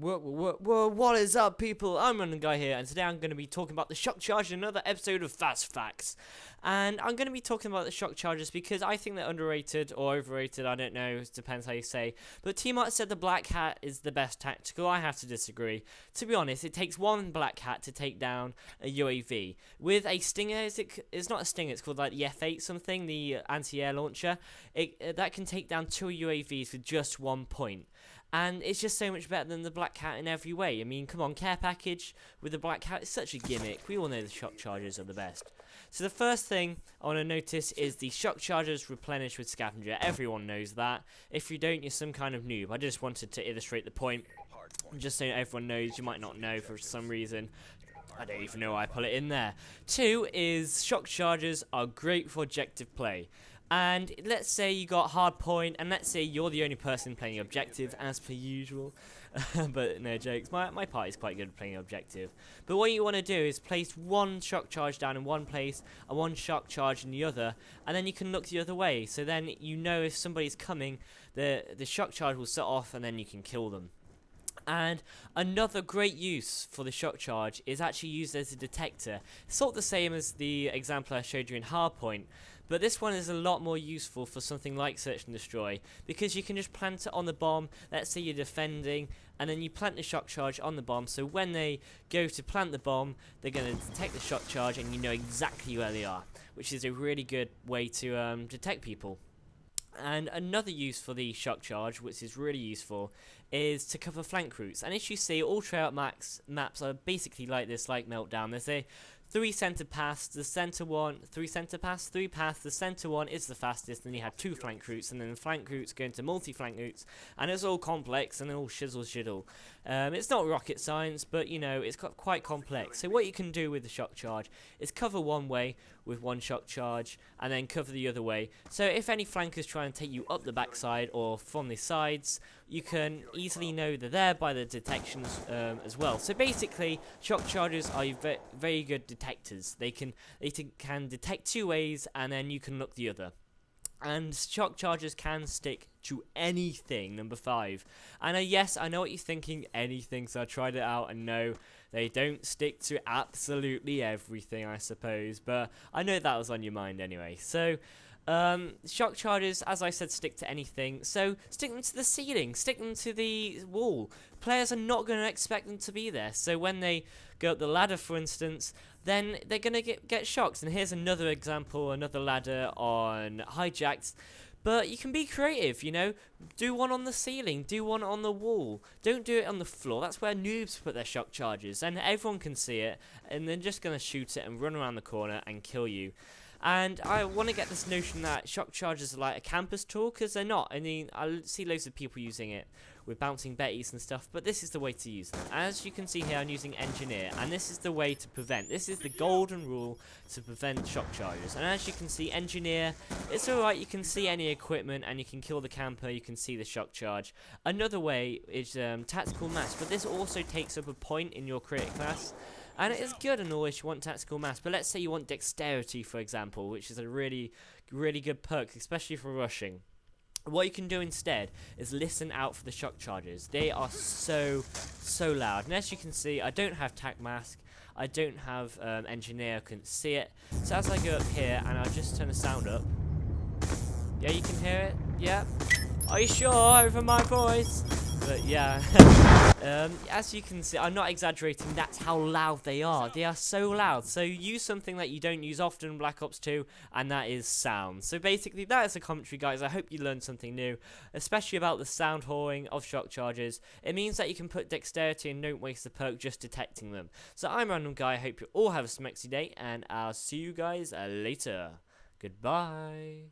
What is up, people? I'm Rand0m Guy here, and today I'm going to be talking about the shock charge in another episode of Fast Facts. And I'm going to be talking about the shock charges because I think they're underrated or overrated, I don't know, it depends how you say. But T-Mart said the black hat is the best tactical. I have to disagree. To be honest, it takes one black hat to take down a UAV. With a Stinger, it's not a Stinger, it's called like the F8 something, the anti-air launcher. That can take down 2 UAVs with just 1 point. And it's just so much better than the black hat in every way. I mean, come on, care package with the black hat is such a gimmick. We all know the shock charges are the best. So the first thing I want to notice is the shock charges replenish with Scavenger. Everyone knows that. If you don't, you're some kind of noob. I just wanted to illustrate the point, just so everyone knows. You might not know for some reason. I don't even know why I put it in there. 2 is shock charges are great for objective play. And let's say you got hard point, and let's say you're the only person playing objective, as per usual. But no jokes, my party's quite good at playing objective. But what you want to do is place one shock charge down in one place, and one shock charge in the other, and then you can look the other way. So then you know if somebody's coming, the shock charge will set off, and then you can kill them. And another great use for the shock charge is actually used as a detector. It's sort of the same as the example I showed you in Hardpoint, but this one is a lot more useful for something like Search and Destroy, because you can just plant it on the bomb. Let's say you're defending, and then you plant the shock charge on the bomb, so when they go to plant the bomb, they're going to detect the shock charge, and you know exactly where they are, which is a really good way to detect people. And another use for the shock charge, which is really useful, is to cover flank routes. And as you see, all Treyarch maps are basically like this, like Meltdown. There's a 3 center paths, the center one, 3 center paths, 3 paths, the center one is the fastest, and you have 2 flank routes, and then the flank routes go into multi-flank routes, and it's all complex and all shizzle. It's not rocket science, but you know, it's quite complex. So what you can do with the shock charge is cover one way with one shock charge, and then cover the other way. So if any flankers try and take you up the backside or from the sides, you can easily know they're there by the detections as well. So basically, shock charges are very good detectors. They can detect 2 ways, and then you can look the other. And shock charges can stick to anything, number 5. And yes, I know what you're thinking, anything, so I tried it out, and no, they don't stick to absolutely everything, I suppose. But I know that was on your mind anyway. So, shock charges, as I said, stick to anything. So, stick them to the ceiling, stick them to the wall. Players are not going to expect them to be there. So, when they go up the ladder, for instance, then they're going to get shocked. And here's another example, another ladder on Hijacked. But you can be creative, you know. Do one on the ceiling, do one on the wall. Don't do it on the floor. That's where noobs put their shock charges. And everyone can see it. And they're just going to shoot it and run around the corner and kill you. And I want to get this notion that shock charges are like a campus tool, because they're not. I mean, I see loads of people using it with bouncing betties and stuff, but this is the way to use them. As you can see here, I'm using Engineer, and this is the way to prevent. This is the golden rule to prevent shock charges. And as you can see, Engineer, it's alright, you can see any equipment, and you can kill the camper, you can see the shock charge. Another way is Tactical Mass, but this also takes up a point in your critic class. And it is good and all if you want tactical mass, but let's say you want dexterity, for example, which is a really, really good perk, especially for rushing. What you can do instead is listen out for the shock charges. They are so loud. And as you can see, I don't have tac mask, I don't have engineer, I couldn't see it. So as I go up here, and I'll just turn the sound up. Yeah, you can hear it? Yeah. Are you sure over my voice? But yeah, as you can see, I'm not exaggerating, that's how loud they are. They are so loud. So use something that you don't use often in Black Ops 2, and that is sound. So basically, that is the commentary, guys. I hope you learned something new, especially about the sound whoring of shock charges. It means that you can put dexterity and don't waste the perk just detecting them. So I'm Rand0m Guy. I hope you all have a smexy day, and I'll see you guys later. Goodbye.